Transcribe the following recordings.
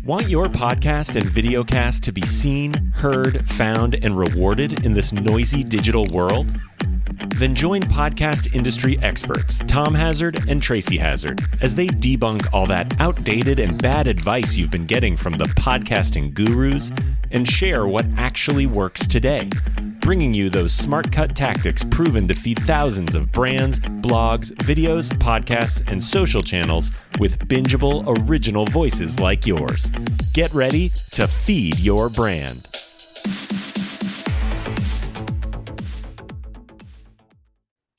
Want your podcast and videocast to be seen, heard, found, and rewarded in this noisy digital world? Then join podcast industry experts Tom Hazard and Tracy Hazard as they debunk all that outdated and bad advice you've been getting from the podcasting gurus and share what actually works today, bringing you those smart cut tactics proven to feed thousands of brands, blogs, videos, podcasts, and social channels with bingeable original voices like yours. Get ready to feed your brand.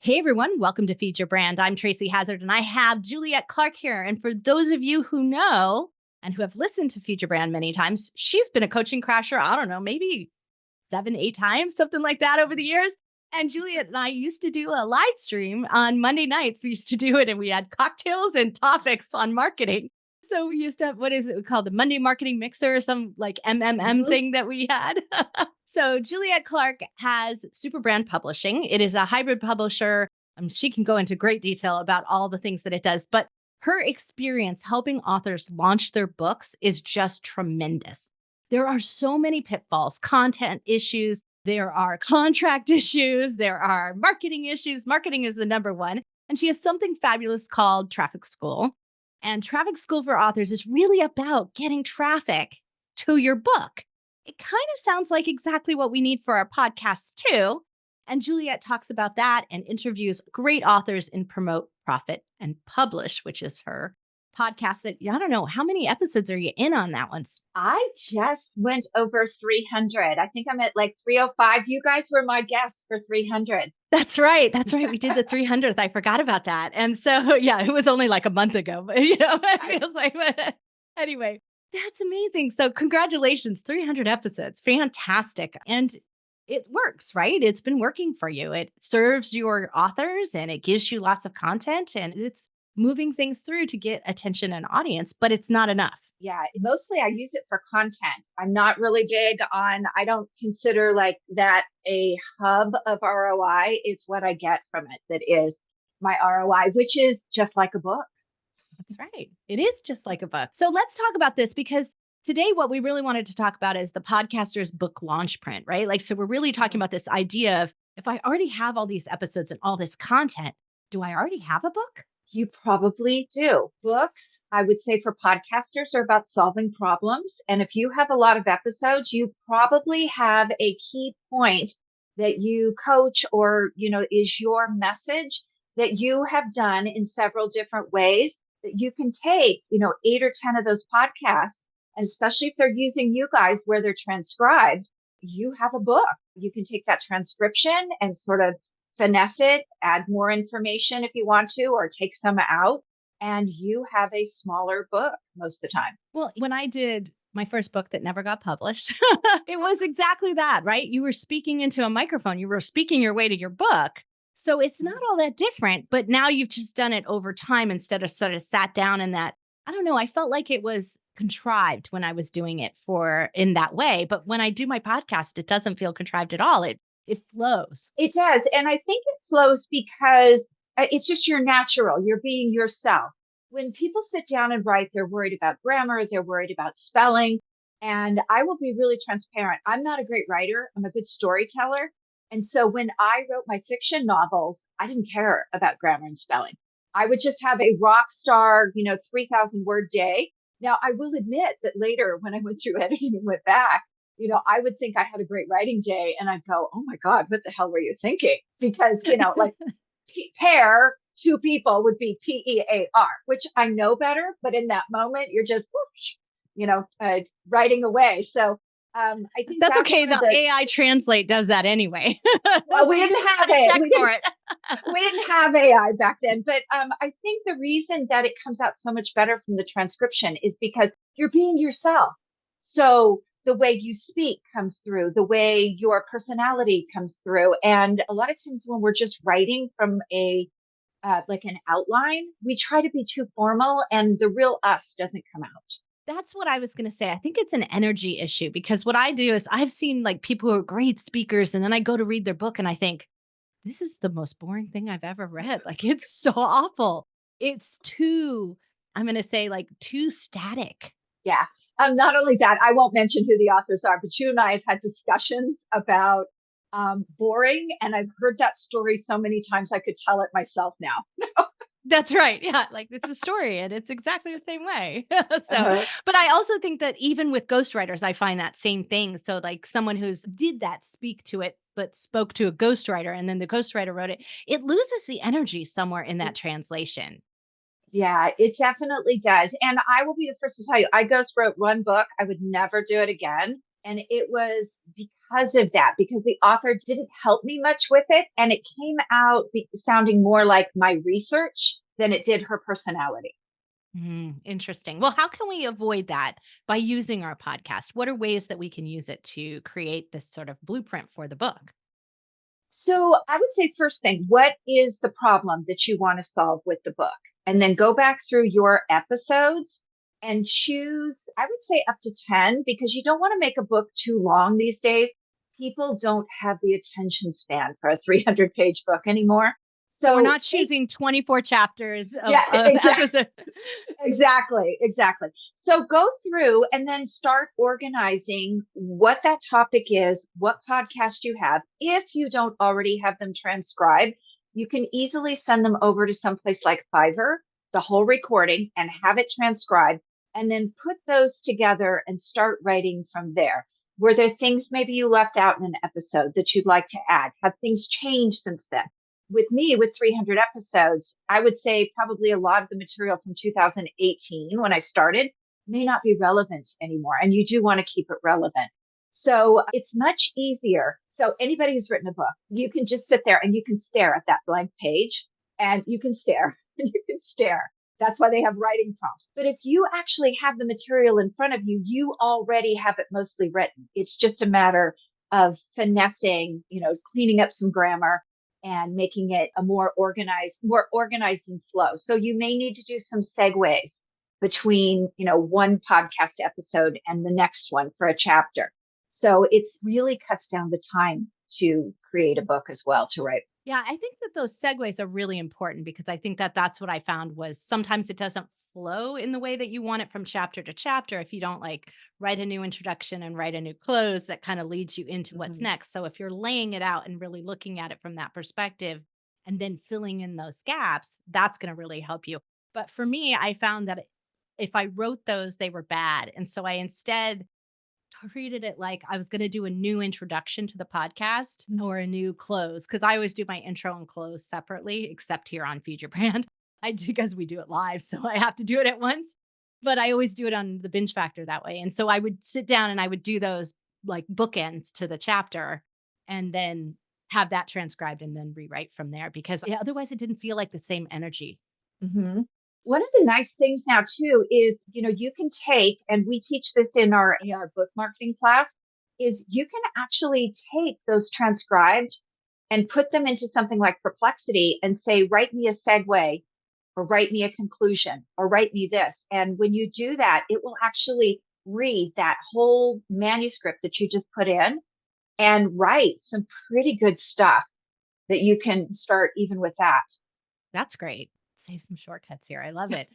Hey everyone, welcome to Feed Your Brand. I'm Tracy Hazard and I have Juliet Clark here. And for those of you who know and who have listened to Feed Your Brand many times, she's been a coaching crasher, I don't know, maybe 7-8 times, something like that over the years. And Juliet and I used to do a live stream on Monday nights. We used to do it and we had cocktails and topics on marketing. So we used to have, what is it called? The Monday Marketing Mixer or some like thing that we had. So Juliet Clark has Superbrand Publishing. It is a hybrid publisher. She can go into great detail about all the things that it does, but her experience helping authors launch their books is just tremendous. There are so many pitfalls, content issues. There are contract issues. There are marketing issues. Marketing is the number one. And she has something fabulous called Traffic School. And Traffic School for Authors is really about getting traffic to your book. It kind of sounds like exactly what we need for our podcasts too. And Juliet talks about that and interviews great authors in Promote, Profit, and Publish, which is her podcast that, I don't know, how many episodes are you in on that one? I just went over 300. I think I'm at like 305. You guys were my guests for 300. That's right. That's right. We did the 300th. I forgot about that. And so, yeah, it was only like a month ago, but it feels like, but anyway, that's amazing. So congratulations, 300 episodes. Fantastic. And it works, right? It's been working for you. It serves your authors and it gives you lots of content and it's moving things through to get attention and audience, but it's not enough. Yeah, mostly I use it for content. I'm not really big on, I don't consider like that a hub of ROI. It's what I get from it that is my ROI, which is just like a book. That's right. It is just like a book. So let's talk about this because today what we really wanted to talk about is the podcaster's book launch print, right? Like, so we're really talking about this idea of if I already have all these episodes and all this content, do I already have a book? You probably do. Books, I would say for podcasters are about solving problems. And if you have a lot of episodes, you probably have a key point that you coach or, is your message that you have done in several different ways that you can take, 8 or 10 of those podcasts, and especially if they're using you guys where they're transcribed, you have a book. You can take that transcription and sort of finesse it, add more information if you want to, or take some out, and you have a smaller book most of the time. Well, when I did my first book that never got published, it was exactly that, right? You were speaking into a microphone. You were speaking your way to your book. So it's not all that different, but now you've just done it over time instead of sort of sat down in that, I don't know, I felt like it was contrived when I was doing it in that way. But when I do my podcast, it doesn't feel contrived at all. It flows. It does. And I think it flows because it's just your natural. You're being yourself. When people sit down and write, they're worried about grammar. They're worried about spelling. And I will be really transparent. I'm not a great writer. I'm a good storyteller. And so when I wrote my fiction novels, I didn't care about grammar and spelling. I would just have a rock star, 3,000 word day. Now, I will admit that later when I went through editing and went back, I would think I had a great writing day and I'd go, oh my God, what the hell were you thinking? Because, like pair, two people would be TEAR, which I know better, but in that moment, you're just, whoosh, writing away. So I think that's okay. The AI Translate does that anyway. Well, we didn't have it. We didn't have AI back then. But I think the reason that it comes out so much better from the transcription is because you're being yourself. So the way you speak comes through, the way your personality comes through. And a lot of times when we're just writing from like an outline, we try to be too formal and the real us doesn't come out. That's what I was going to say. I think it's an energy issue because what I do is I've seen like people who are great speakers and then I go to read their book and I think, this is the most boring thing I've ever read. Like it's so awful. It's too, I'm going to say like too static. Yeah. Not only that, I won't mention who the authors are, but you and I have had discussions about boring, and I've heard that story so many times I could tell it myself now. That's right. Yeah. Like it's a story and it's exactly the same way. So, Uh-huh. but I also think that even with ghostwriters, I find that same thing. So, like someone who's did that speak to it, but spoke to a ghostwriter and then the ghostwriter wrote it, it loses the energy somewhere in that translation. Yeah, it definitely does. And I will be the first to tell you, I ghost wrote one book. I would never do it again. And it was because of that, because the author didn't help me much with it. And it came out sounding more like my research than it did her personality. Interesting. Well, how can we avoid that by using our podcast? What are ways that we can use it to create this sort of blueprint for the book? So I would say, first thing, what is the problem that you want to solve with the book? And then go back through your episodes and choose, I would say up to 10, because you don't want to make a book too long these days. People don't have the attention span for a 300-page book anymore. So we're So not take, choosing 24 chapters of yeah, exactly. episode. Exactly. So go through and then start organizing what that topic is, what podcast you have. If you don't already have them transcribed, you can easily send them over to someplace like Fiverr, the whole recording, and have it transcribed, and then put those together and start writing from there. Were there things maybe you left out in an episode that you'd like to add? Have things changed since then? With me, with 300 episodes, I would say probably a lot of the material from 2018 when I started may not be relevant anymore. And you do want to keep it relevant. So it's much easier. So anybody who's written a book, you can just sit there and you can stare at that blank page and you can stare and you can stare. That's why they have writing prompts. But if you actually have the material in front of you, you already have it mostly written. It's just a matter of finessing, cleaning up some grammar and making it a more organized and flow. So you may need to do some segues between, one podcast episode and the next one for a chapter. So it's really cuts down the time to create a book as well to write. Yeah, I think that those segues are really important because I think that that's what I found was sometimes it doesn't flow in the way that you want it from chapter to chapter if you don't like write a new introduction and write a new close that kind of leads you into what's Mhm. next. So if you're laying it out and really looking at it from that perspective and then filling in those gaps, that's going to really help you. But for me, I found that if I wrote those, they were bad. And so I instead treated it like I was gonna do a new introduction to the podcast or a new close because I always do my intro and close separately, except here on Feed Your Brand. I do because we do it live, so I have to do it at once. But I always do it on the binge factor that way. And so I would sit down and I would do those like bookends to the chapter and then have that transcribed and then rewrite from there because yeah, otherwise it didn't feel like the same energy. Mhm. One of the nice things now too is, you can take, and we teach this in our book marketing class, is you can actually take those transcribed and put them into something like Perplexity and say, write me a segue or write me a conclusion or write me this. And when you do that, it will actually read that whole manuscript that you just put in and write some pretty good stuff that you can start even with that. That's great. Save some shortcuts here. I love it.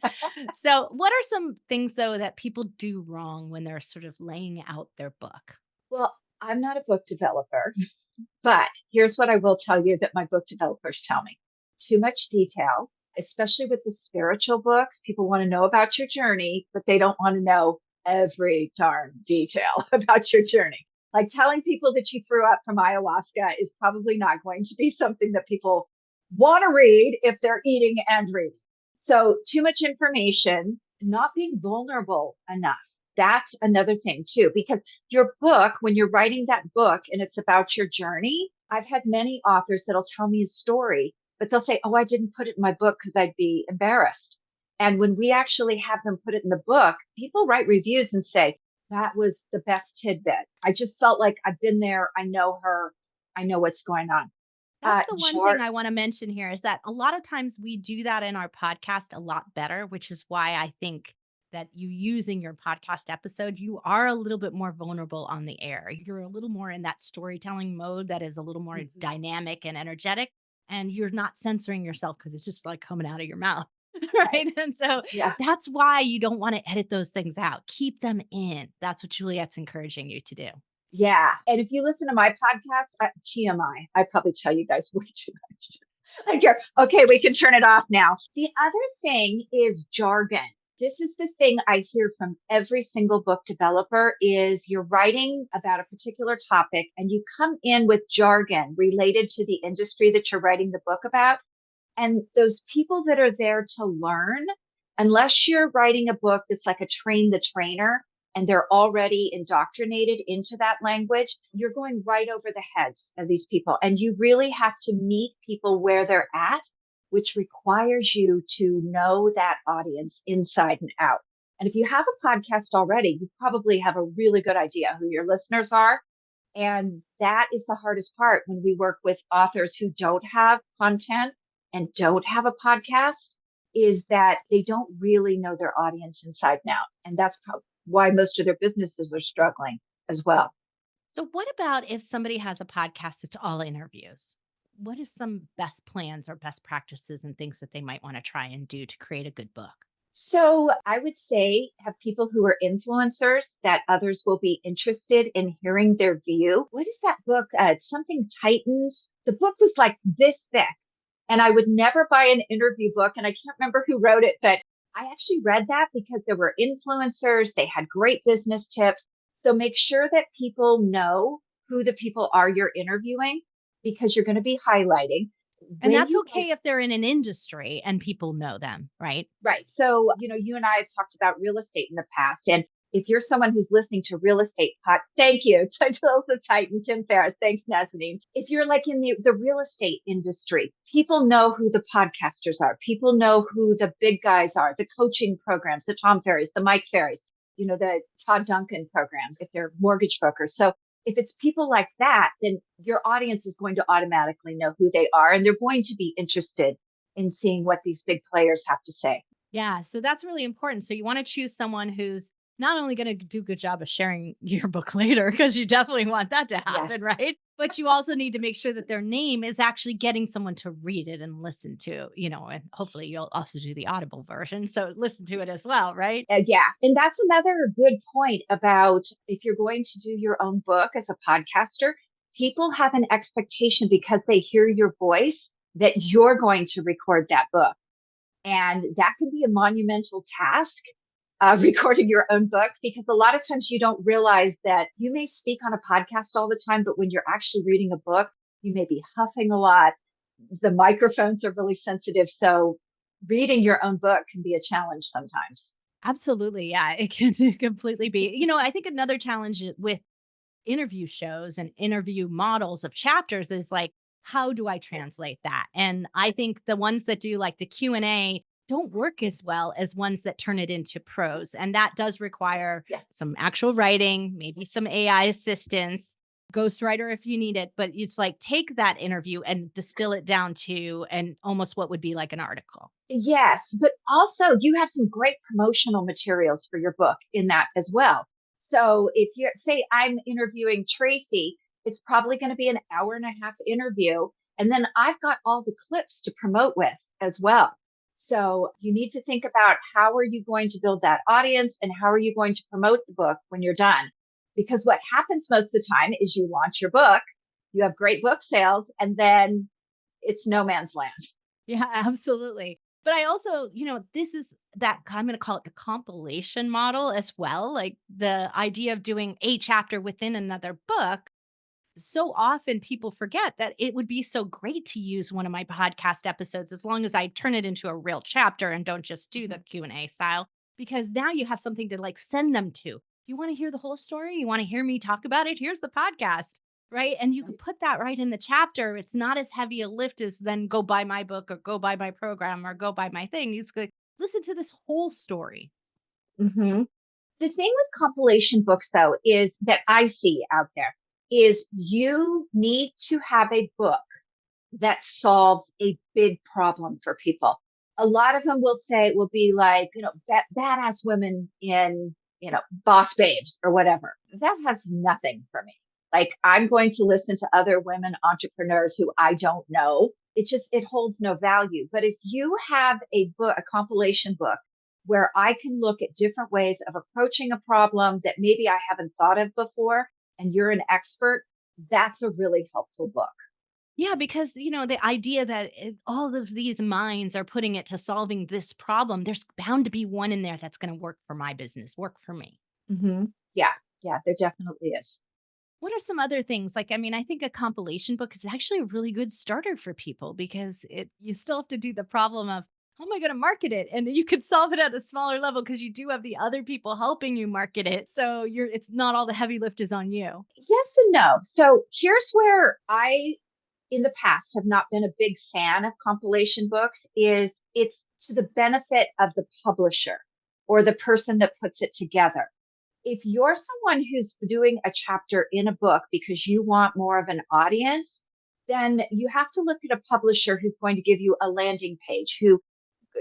So, what are some things though that people do wrong when they're sort of laying out their book? Well, I'm not a book developer, but here's what I will tell you that my book developers tell me. Too much detail, especially with the spiritual books. People want to know about your journey, but they don't want to know every darn detail about your journey. Like telling people that you threw up from ayahuasca is probably not going to be something that people want to read if they're eating and reading. So, too much information, not being vulnerable enough. That's another thing, too, because your book, when you're writing that book and it's about your journey, I've had many authors that'll tell me a story, but they'll say, oh, I didn't put it in my book because I'd be embarrassed. And when we actually have them put it in the book, people write reviews and say, that was the best tidbit. I just felt like I've been there. I know her. I know what's going on. That's the one thing Jar- I want to mention here is that a lot of times we do that in our podcast a lot better, which is why I think that you using your podcast episode, you are a little bit more vulnerable on the air. You're a little more in that storytelling mode that is a little more Mhm. dynamic and energetic, and you're not censoring yourself because it's just like coming out of your mouth. right? And so Yeah. that's why you don't want to edit those things out. Keep them in. That's what Juliet's encouraging you to do. Yeah. And if you listen to my podcast, TMI, I probably tell you guys way too much. Like okay, we can turn it off now. The other thing is jargon. This is the thing I hear from every single book developer is you're writing about a particular topic and you come in with jargon related to the industry that you're writing the book about. And those people that are there to learn, unless you're writing a book that's like a train the trainer and they're already indoctrinated into that language, you're going right over the heads of these people. And you really have to meet people where they're at, which requires you to know that audience inside and out. And if you have a podcast already, you probably have a really good idea who your listeners are. And that is the hardest part when we work with authors who don't have content and don't have a podcast, is that they don't really know their audience inside and out. And that's why most of their businesses are struggling as well. So, what about if somebody has a podcast that's all interviews? What are some best plans or best practices and things that they might want to try and do to create a good book? So I would say have people who are influencers that others will be interested in hearing their view. What is that book? It's something Titans. The book was like this thick. And I would never buy an interview book. And I can't remember who wrote it, but I actually read that because there were influencers. They had great business tips. So make sure that people know who the people are you're interviewing because you're going to be highlighting. And When that's you okay if they're in an industry and people know them, right? Right. So, you and I have talked about real estate in the past. And if you're someone who's listening to real estate thank you. Titles of Titan, Tim Ferriss. Thanks, Nazanin. If you're like in the real estate industry, people know who the podcasters are. People know who the big guys are, the coaching programs, the Tom Ferrys, the Mike Ferrys, the Todd Duncan programs, if they're mortgage brokers. So if it's people like that, then your audience is going to automatically know who they are. And they're going to be interested in seeing what these big players have to say. Yeah. So that's really important. So you want to choose someone who's not only going to do a good job of sharing your book later, because you definitely want that to happen, Yes. right? But you also need to make sure that their name is actually getting someone to read it and listen to, and hopefully you'll also do the Audible version. So listen to it as well, right? Yeah. And that's another good point about if you're going to do your own book as a podcaster, people have an expectation because they hear your voice that you're going to record that book. And that can be a monumental task, recording your own book, because a lot of times you don't realize that you may speak on a podcast all the time, but when you're actually reading a book, you may be huffing a lot. The microphones are really sensitive. So reading your own book can be a challenge sometimes. Absolutely. Yeah. It can completely be. I think another challenge with interview shows and interview models of chapters is like, how do I translate that? And I think the ones that do like the Q&A don't work as well as ones that turn it into prose. And that does require Yeah. some actual writing, maybe some AI assistance, ghostwriter if you need it. But it's like take that interview and distill it down to and almost what would be like an article. Yes, but also you have some great promotional materials for your book in that as well. So if you're, say, I'm interviewing Tracy, it's probably going to be an hour and a half interview. And then I've got all the clips to promote with as well. So you need to think about how are you going to build that audience and how are you going to promote the book when you're done? Because what happens most of the time is you launch your book, you have great book sales, and then it's no man's land. Yeah, absolutely. But I also, this is that I'm going to call it the compilation model as well. Like the idea of doing a chapter within another book. So often people forget that it would be so great to use one of my podcast episodes as long as I turn it into a real chapter and don't just do the Q&A style, because now you have something to like send them to. You want to hear the whole story? You want to hear me talk about it? Here's the podcast. Right. And you can put that right in the chapter. It's not as heavy a lift as then go buy my book or go buy my program or go buy my thing. It's good. Listen to this whole story. Mm-hmm. The thing with compilation books, though, is that I see out there is you need to have a book that solves a big problem for people. A lot of them will be like, badass women in, boss babes or whatever. That has nothing for me. Like I'm going to listen to other women entrepreneurs who I don't know it holds no value. But if you have a book, a compilation book, where I can look at different ways of approaching a problem that maybe I haven't thought of before, and you're an expert, that's a really helpful book. Yeah, because the idea that all of these minds are putting it to solving this problem, there's bound to be one in there that's going to work for my business, work for me. Hmm. Yeah, yeah, there definitely is. What are some other things? Like, I mean, I think a compilation book is actually a really good starter for people because you still have to do the problem of how am I going to market it? And you could solve it at a smaller level because you do have the other people helping you market it. So it's not all the heavy lift is on you. Yes and no. So here's where I, in the past, have not been a big fan of compilation books is it's to the benefit of the publisher or the person that puts it together. If you're someone who's doing a chapter in a book because you want more of an audience, then you have to look at a publisher who's going to give you a landing page, who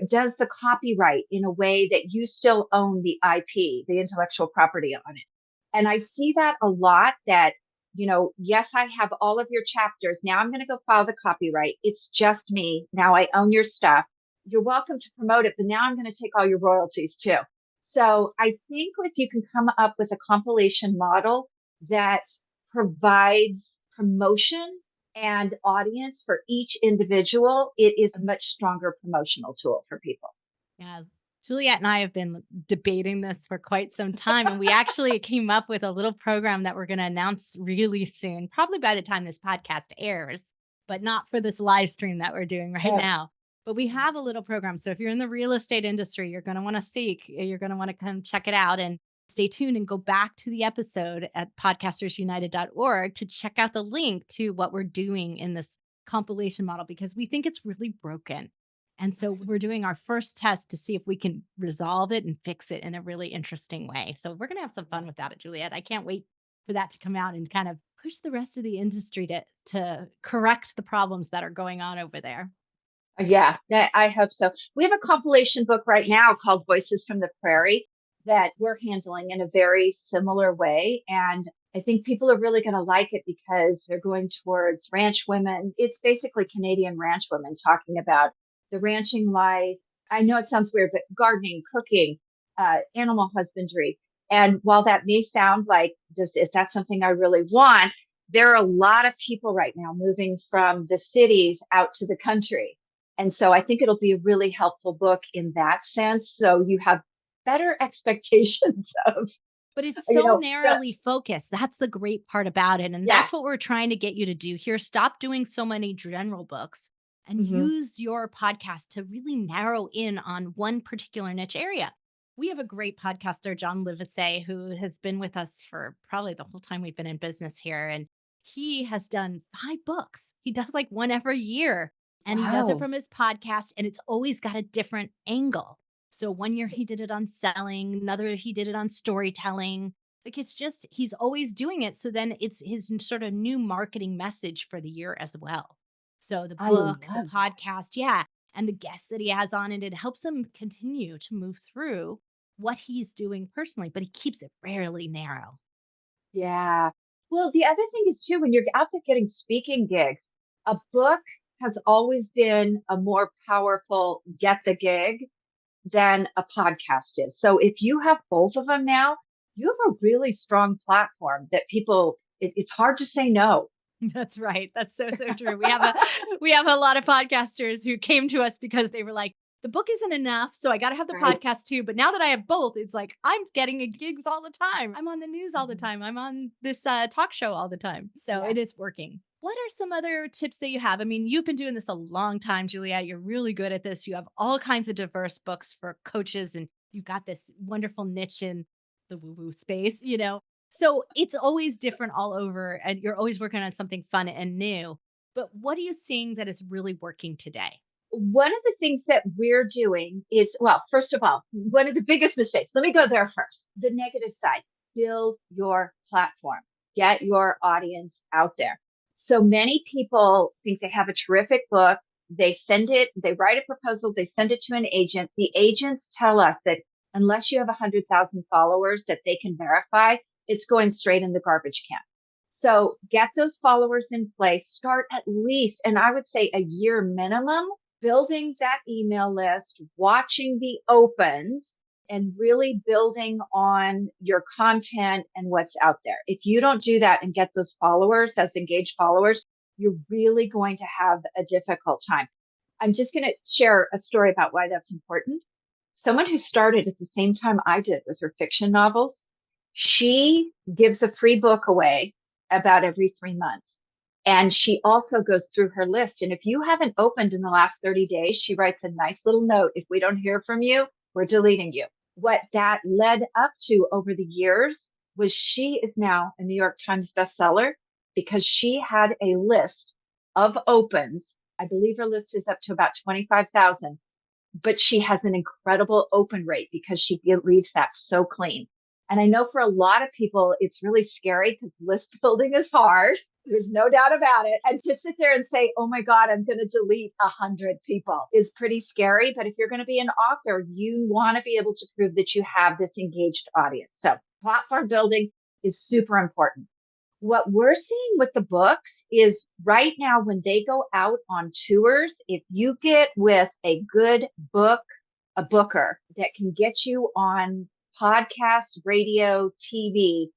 does the copyright in a way that you still own the IP, the intellectual property on it. And I see that a lot that, yes, I have all of your chapters. Now I'm going to go file the copyright. It's just me. Now I own your stuff. You're welcome to promote it, but now I'm going to take all your royalties too. So I think if you can come up with a compilation model that provides promotion and audience for each individual, it is a much stronger promotional tool for people. Yeah. Juliet and I have been debating this for quite some time. And we actually came up with a little program that we're going to announce really soon, probably by the time this podcast airs, but not for this live stream that we're doing right now. But we have a little program. So if you're in the real estate industry, you're going to want to you're going to want to come check it out and stay tuned and go back to the episode at podcastersunited.org to check out the link to what we're doing in this compilation model because we think it's really broken. And so we're doing our first test to see if we can resolve it and fix it in a really interesting way. So we're going to have some fun with that at Juliet. I can't wait for that to come out and kind of push the rest of the industry to correct the problems that are going on over there. Yeah, I hope so. We have a compilation book right now called Voices from the Prairie that we're handling in a very similar way. And I think people are really going to like it because they're going towards ranch women. It's basically Canadian ranch women talking about the ranching life. I know it sounds weird, but gardening, cooking, animal husbandry. And while that may sound like, is that something I really want? There are a lot of people right now moving from the cities out to the country. And so I think it'll be a really helpful book in that sense. So you have better expectations of. But it's so narrowly focused. That's the great part about it. And that's what we're trying to get you to do here. Stop doing so many general books and use your podcast to really narrow in on one particular niche area. We have a great podcaster, John Livesey, who has been with us for probably the whole time we've been in business here. And he has done 5 books. He does like one every year. And he does it from his podcast, and it's always got a different angle. So one year he did it on selling, another he did it on storytelling. Like it's just, he's always doing it. So then it's his sort of new marketing message for the year as well. So the book, the podcast, and the guests that he has on it helps him continue to move through what he's doing personally, but he keeps it rarely narrow. Yeah. Well, the other thing is too, when you're out there getting speaking gigs, a book has always been a more powerful get the gig than a podcast is. So if you have both of them now, you have a really strong platform that people, it's hard to say no. That's right. That's so true. We have a lot of podcasters who came to us because they were like, the book isn't enough, so I got to have the podcast too. But now that I have both, it's like I'm getting gigs all the time. I'm on the news all the time. I'm on this talk show all the time. So it is working. What are some other tips that you have? I mean, you've been doing this a long time, Juliet. You're really good at this. You have all kinds of diverse books for coaches, and you've got this wonderful niche in the woo-woo space, So it's always different all over, and you're always working on something fun and new. But what are you seeing that is really working today? One of the things that we're doing is, well, first of all, one of the biggest mistakes, let me go there first. The negative side, build your platform, get your audience out there. So many people think they have a terrific book. They write a proposal, they send it to an agent. The agents tell us that unless you have 100,000 followers that they can verify, it's going straight in the garbage can. So get those followers in place, start at least, and I would say a year minimum, building that email list, watching the opens, and really building on your content and what's out there. If you don't do that and get those followers, those engaged followers, you're really going to have a difficult time. I'm just going to share a story about why that's important. Someone who started at the same time I did with her fiction novels, she gives a free book away about every 3 months. And she also goes through her list. And if you haven't opened in the last 30 days, she writes a nice little note. If we don't hear from you, we're deleting you. What that led up to over the years was she is now a New York Times bestseller because she had a list of opens. I believe her list is up to about 25,000, but she has an incredible open rate because she leaves that so clean. And I know for a lot of people, it's really scary because list building is hard. There's no doubt about it. And to sit there and say, oh my God, I'm going to delete 100 people is pretty scary. But if you're going to be an author, you want to be able to prove that you have this engaged audience. So platform building is super important. What we're seeing with the books is right now, when they go out on tours, if you get with a good book, a booker that can get you on podcasts, radio, TV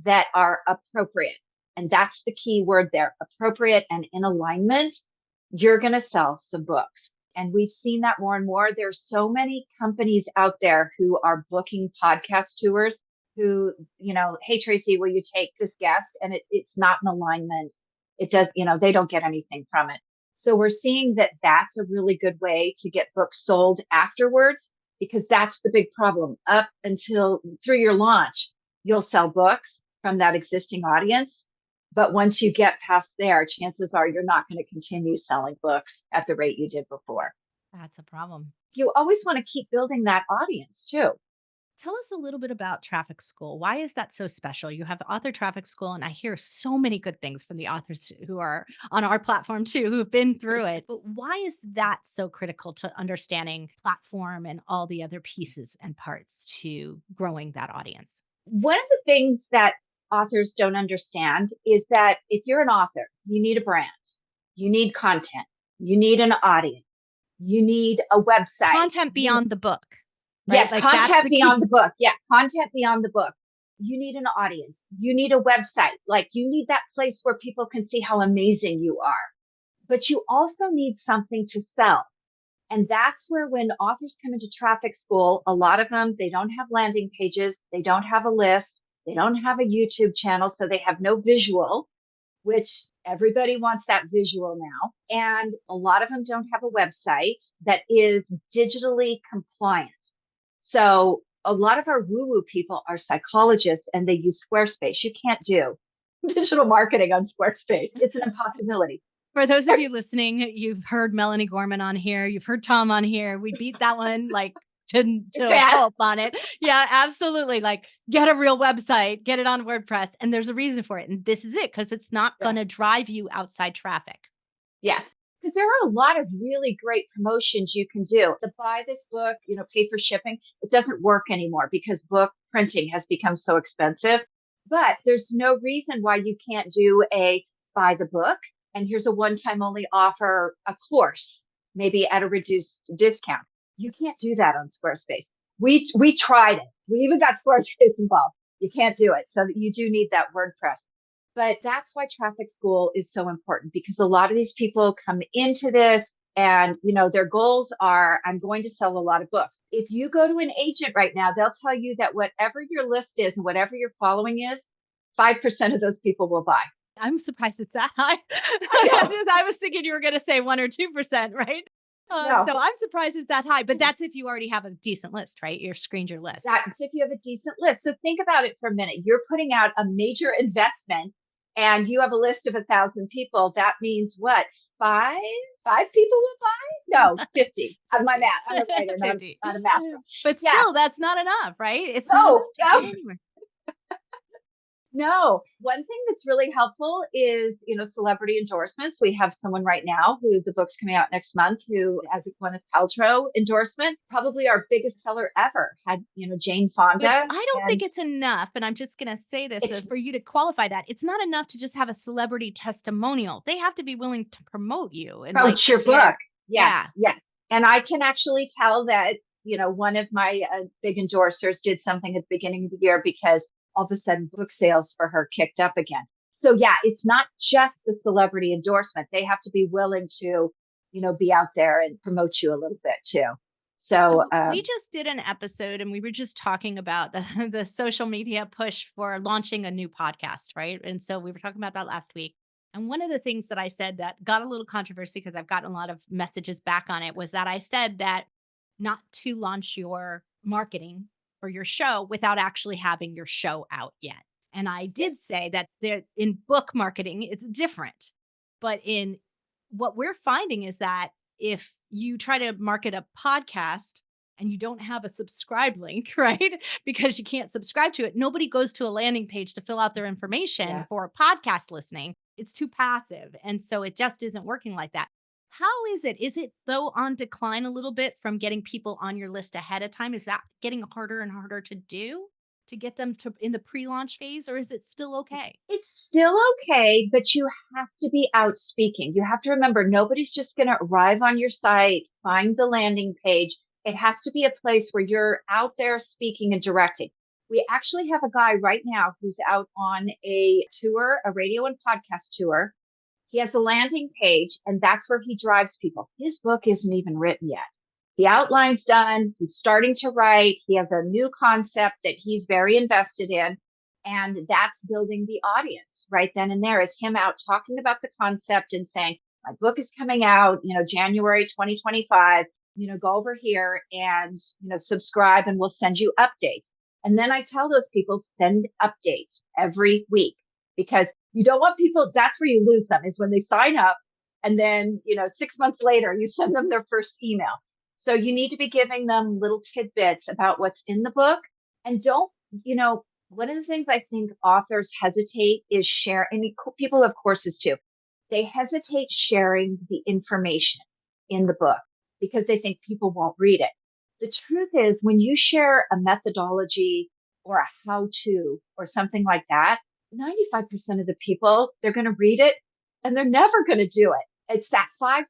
that are appropriate. And that's the key word there, appropriate and in alignment, you're going to sell some books. And we've seen that more and more. There's so many companies out there who are booking podcast tours who, hey, Tracy, will you take this guest? And it's not in alignment. It does, they don't get anything from it. So we're seeing that that's a really good way to get books sold afterwards, because that's the big problem. Up until through your launch, you'll sell books from that existing audience. But once you get past there, chances are you're not going to continue selling books at the rate you did before. That's a problem. You always want to keep building that audience too. Tell us a little bit about Traffic School. Why is that so special? You have Author Traffic School, and I hear so many good things from the authors who are on our platform too, who've been through it. But why is that so critical to understanding platform and all the other pieces and parts to growing that audience? One of the things that authors don't understand is that if you're an author, you need a brand, you need content, you need an audience, you need a website. Content beyond the book. Right? Yes, content beyond the book. Yeah, content beyond the book. You need an audience. You need a website. Like, you need that place where people can see how amazing you are. But you also need something to sell. And that's where, when authors come into Traffic School, a lot of them, they don't have landing pages. They don't have a list. They don't have a YouTube channel. So they have no visual, which everybody wants that visual now. And a lot of them don't have a website that is digitally compliant. So a lot of our woo-woo people are psychologists and they use Squarespace. You can't do digital marketing on Squarespace. It's an impossibility. For those of you listening, you've heard Melanie Gorman on here. You've heard Tom on here. We beat that one like to help on it. Yeah, absolutely. Like, get a real website, get it on WordPress. And there's a reason for it. And this is it, because it's not going to drive you outside traffic. Yeah. Because there are a lot of really great promotions you can do. To buy this book, pay for shipping, it doesn't work anymore because book printing has become so expensive. But there's no reason why you can't do a buy the book, and here's a one-time only offer, a course, maybe at a reduced discount. You can't do that on Squarespace. We tried it. We even got Squarespace involved. You can't do it. So you do need that WordPress. But that's why Traffic School is so important, because a lot of these people come into this and, their goals are, I'm going to sell a lot of books. If you go to an agent right now, they'll tell you that whatever your list is and whatever your following is, 5% of those people will buy. I'm surprised it's that high. I was thinking you were going to say 1 or 2%, right? No. So I'm surprised it's that high, but that's if you already have a decent list, right? You've screened your list. That's if you have a decent list. So think about it for a minute. You're putting out a major investment and you have a list of 1,000 people. That means what? Five people will buy? No, 50. My math. I'm a writer, not a math. But still, that's not enough, right? It's no. No, one thing that's really helpful is, celebrity endorsements. We have someone right now who the book's coming out next month who has a Gwyneth Paltrow endorsement, probably our biggest seller ever, had, Jane But Fonda. I don't And think it's enough. And I'm just going to say this it's for you to qualify that. It's not enough to just have a celebrity testimonial. They have to be willing to promote you and like approach your book. share. Yeah. Yes, yes. And I can actually tell that, one of my big endorsers did something at the beginning of the year because all of a sudden book sales for her kicked up again. So yeah, it's not just the celebrity endorsement. They have to be willing to, be out there and promote you a little bit too. So, So we just did an episode and we were just talking about the the social media push for launching a new podcast, right? And so we were talking about that last week. And one of the things that I said that got a little controversy because I've gotten a lot of messages back on it was that I said that not to launch your marketing for your show without actually having your show out yet. And I did say that there in book marketing, it's different. But in what we're finding is that if you try to market a podcast and you don't have a subscribe link, right? Because you can't subscribe to it, nobody goes to a landing page to fill out their information yeah. for podcast listening. It's too passive. And so it just isn't working like that. How is it? Is it though on decline a little bit from getting people on your list ahead of time? Is that getting harder and harder to do to get them to in the pre-launch phase, or is it still okay? It's still okay, but you have to be out speaking. You have to remember nobody's just going to arrive on your site, find the landing page. It has to be a place where you're out there speaking and directing. We actually have a guy right now who's out on a tour, a radio and podcast tour. He has a landing page, and that's where he drives people. His book isn't even written yet. The outline's done. He's starting to write. He has a new concept that he's very invested in. And that's building the audience right then and there is him out talking about the concept and saying, my book is coming out, January 2025, go over here and, subscribe and we'll send you updates. And then I tell those people, send updates every week because you don't want people, that's where you lose them is when they sign up. And then, 6 months later, you send them their first email. So you need to be giving them little tidbits about what's in the book. And don't, one of the things I think authors hesitate is share, and people have courses too. They hesitate sharing the information in the book because they think people won't read it. The truth is when you share a methodology or a how-to or something like that, 95% of the people, they're going to read it and they're never going to do it. It's that 5%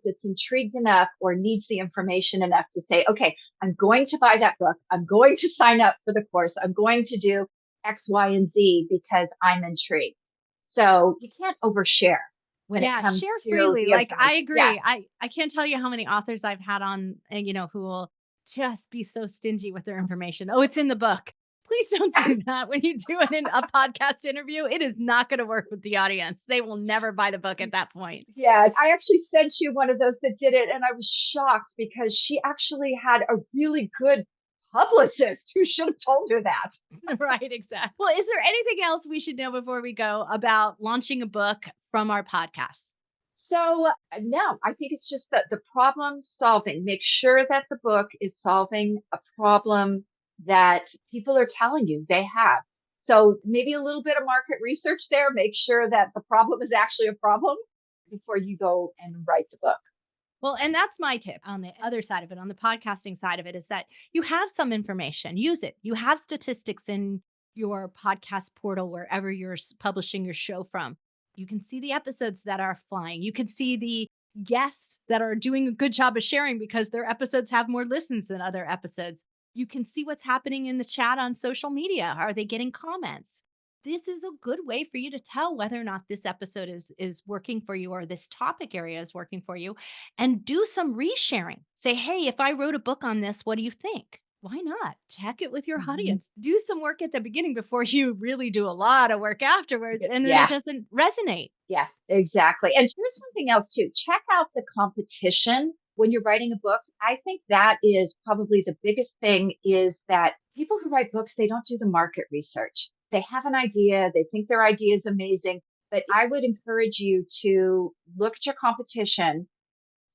that's intrigued enough or needs the information enough to say, okay, I'm going to buy that book. I'm going to sign up for the course. I'm going to do X, Y, and Z because I'm intrigued. So you can't overshare when it comes Share to freely. the Like I information. agree. Yeah. I can't tell you how many authors I've had on, who will just be so stingy with their information. Oh, it's in the book. Please don't do that when you do a podcast interview. It is not going to work with the audience. They will never buy the book at that point. Yes, I actually sent you one of those that did it, and I was shocked because she actually had a really good publicist who should have told her that. Right, exactly. Well, is there anything else we should know before we go about launching a book from our podcast? So no, I think it's just the problem solving. Make sure that the book is solving a problem that people are telling you they have. So maybe a little bit of market research there. Make sure that the problem is actually a problem before you go and write the book. Well, and that's my tip on the other side of it, on the podcasting side of it, is that you have some information, use it. You have statistics in your podcast portal, wherever you're publishing your show from. You can see the episodes that are flying. You can see the guests that are doing a good job of sharing because their episodes have more listens than other episodes. You can see what's happening in the chat on social media. Are they getting comments? This is a good way for you to tell whether or not this episode is working for you or this topic area is working for you, and do some resharing. Say, hey, if I wrote a book on this, what do you think? Why not? Check it with your audience. Do some work at the beginning before you really do a lot of work afterwards, and then it doesn't resonate. Yeah, exactly. And here's one thing else too. Check out the competition when you're writing a book. I think that is probably the biggest thing is that people who write books, they don't do the market research. They have an idea. They think their idea is amazing. But I would encourage you to look at your competition,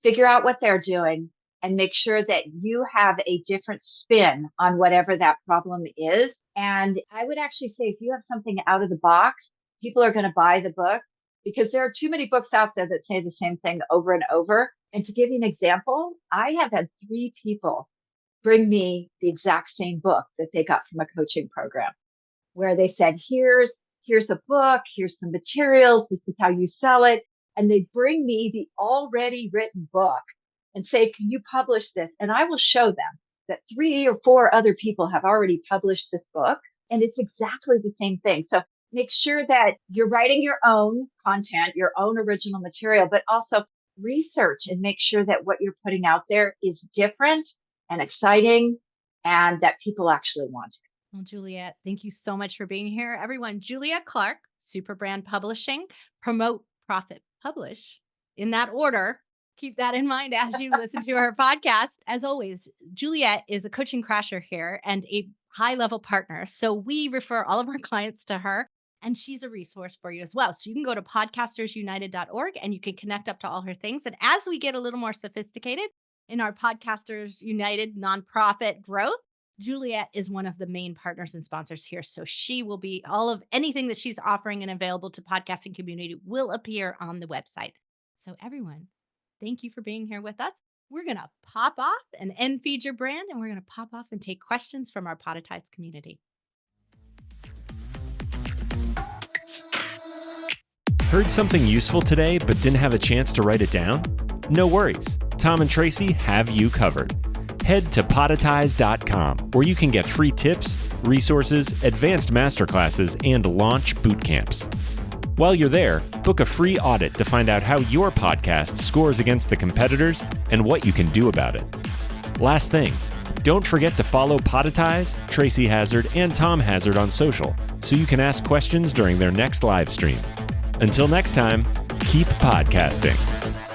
figure out what they're doing, and make sure that you have a different spin on whatever that problem is. And I would actually say if you have something out of the box, people are going to buy the book because there are too many books out there that say the same thing over and over. And to give you an example, I have had 3 people bring me the exact same book that they got from a coaching program where they said, here's a book, here's some materials, this is how you sell it. And they bring me the already written book and say, can you publish this? And I will show them that 3 or 4 other people have already published this book. And it's exactly the same thing. So make sure that you're writing your own content, your own original material, but also research and make sure that what you're putting out there is different and exciting and that people actually want it. Well, Juliet, thank you so much for being here. Everyone, Juliet Clark, Superbrand Publishing, promote, profit, publish in that order. Keep that in mind as you listen to our podcast. As always, Juliet is a coaching crasher here and a high-level partner. So we refer all of our clients to her, and she's a resource for you as well. So you can go to podcastersunited.org and you can connect up to all her things. And as we get a little more sophisticated in our Podcasters United nonprofit growth, Juliet is one of the main partners and sponsors here. So she will be all of anything that she's offering and available to podcasting community will appear on the website. So everyone, thank you for being here with us. We're going to pop off and end Feed Your Brand, and we're going to pop off and take questions from our Podetize community. Heard something useful today but didn't have a chance to write it down? No worries. Tom and Tracy have you covered. Head to podetize.com where you can get free tips, resources, advanced masterclasses, and launch bootcamps. While you're there, book a free audit to find out how your podcast scores against the competitors and what you can do about it. Last thing, don't forget to follow Podetize, Tracy Hazard, and Tom Hazard on social so you can ask questions during their next live stream. Until next time, keep podcasting.